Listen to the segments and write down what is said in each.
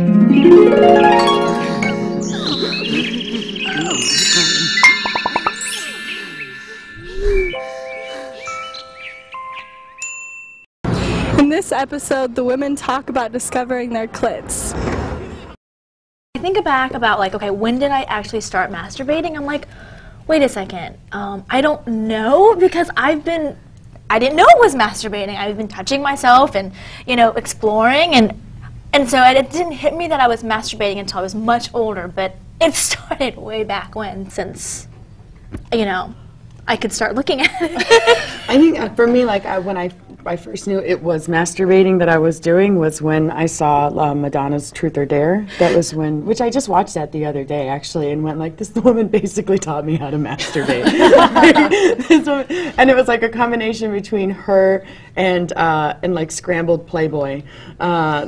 In this episode, the women talk about discovering their clits. I think back about like, okay, when did I actually start masturbating? I'm like, wait a second, I don't know, because I didn't know it was masturbating. I've been touching myself and, you know, exploring, and so it didn't hit me that I was masturbating until I was much older, but it started way back when, since, you know, I could start looking at it. I think for me, like when I first knew it was masturbating that I was doing was when I saw Madonna's Truth or Dare. That was when, which I just watched that the other day actually, and went like, this woman basically taught me how to masturbate. This woman, and it was like a combination between her and like scrambled Playboy,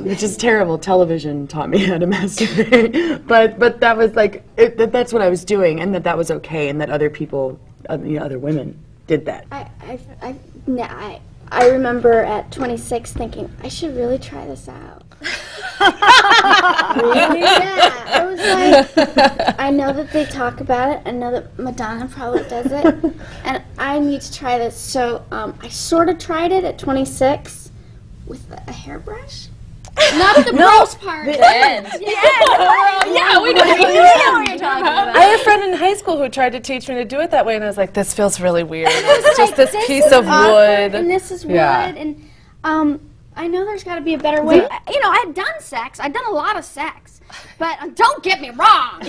which is terrible. Television taught me how to masturbate, but that was like that's what I was doing, and that was okay, and that other people, you know, other women did that. I remember at 26 thinking, I should really try this out. Really? Yeah. I was like, I know that they talk about it. I know that Madonna probably does it. And I need to try this. So I sort of tried it at 26 with a hairbrush. Not the gross part. The end. Yeah, we know what you're talking about. I had a friend in high school who tried to teach me to do it that way, and I was like, this feels really weird. It's just this piece of wood. And this is wood. And I know there's got to be a better way. You know, I'd done sex. I'd done a lot of sex. But don't get me wrong.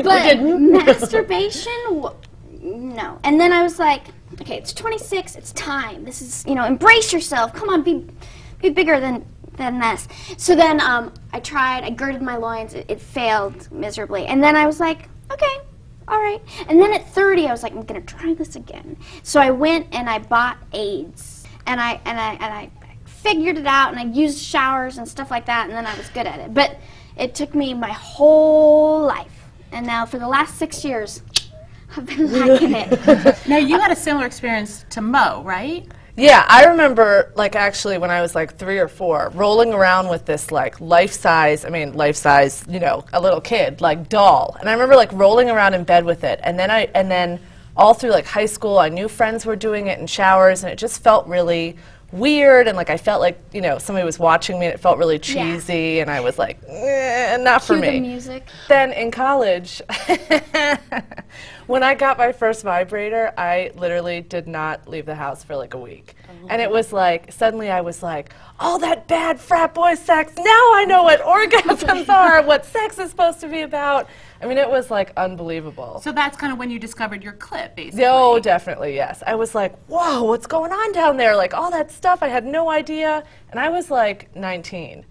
But masturbation, no. And then I was like, okay, it's 26. It's time. This is, you know, embrace yourself. Come on, be bigger than this. So then I tried, I girded my loins, it failed miserably. And then I was like, okay, all right. And then at 30, I was like, I'm gonna try this again. So I went and I bought AIDS, and I figured it out, and I used showers and stuff like that, and then I was good at it. But it took me my whole life. And now for the last 6 years, I've been liking it. Now you had a similar experience to Mo, right? Yeah, I remember, like, actually when I was like 3 or 4, rolling around with this like life-size, you know, a little kid, like doll. And I remember like rolling around in bed with it, and then all through like high school, I knew friends were doing it in showers, and it just felt really weird, and like I felt like, you know, somebody was watching me, and it felt really cheesy, and I was like, not for me. Cue the music. Then in college, when I got my first vibrator, I literally did not leave the house for like a week. And it was like, suddenly I was like, all that bad frat boy sex, now I know what orgasms are, what sex is supposed to be about. I mean, it was like unbelievable. So that's kind of when you discovered your clip, basically. Oh, definitely, yes. I was like, whoa, what's going on down there? Like all that stuff, I had no idea. And I was like 18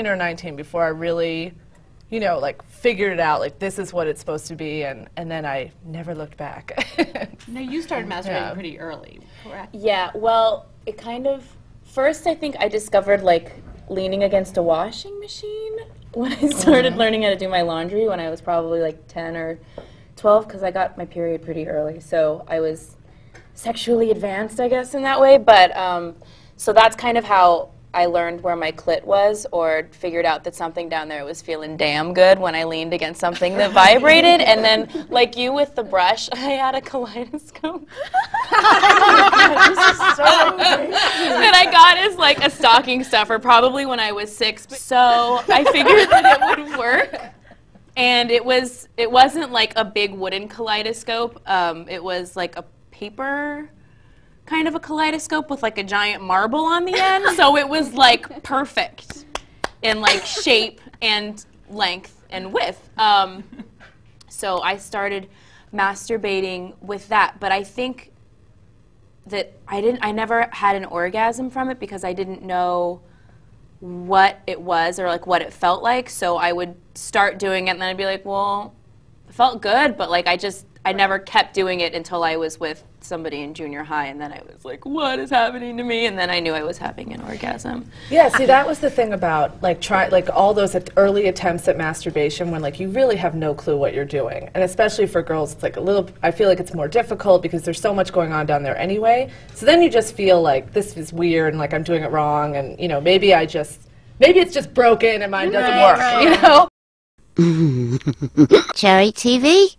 or 19 before I really, you know, like figured it out, like this is what it's supposed to be, and then I never looked back. Now you started masturbating pretty early, correct? Yeah, well, it kind of, first I think I discovered like leaning against a washing machine when I started learning how to do my laundry when I was probably like 10 or 12, because I got my period pretty early, so I was sexually advanced, I guess, in that way. But so that's kind of how I learned where my clit was, or figured out that something down there was feeling damn good when I leaned against something that vibrated. And then, like you with the brush, I had a kaleidoscope that I got as like a stocking stuffer, probably when I was 6. So I figured that it would work. And it wasn't like a big wooden kaleidoscope. It was like a paper kind of a kaleidoscope with like a giant marble on the end. So it was like perfect in like shape and length and width. So I started masturbating with that, but I think that I never had an orgasm from it because I didn't know what it was or like what it felt like. So I would start doing it and then I'd be like, well, it felt good, but like I never kept doing it until I was with somebody in junior high, and then I was like, what is happening to me? And then I knew I was having an orgasm. Yeah, see, that was the thing about like all those early attempts at masturbation when like you really have no clue what you're doing. And especially for girls, it's like I feel like it's more difficult because there's so much going on down there anyway. So then you just feel like this is weird and like I'm doing it wrong, and you know, maybe I just maybe it's just broken and mine doesn't work, you know? Cherry TV?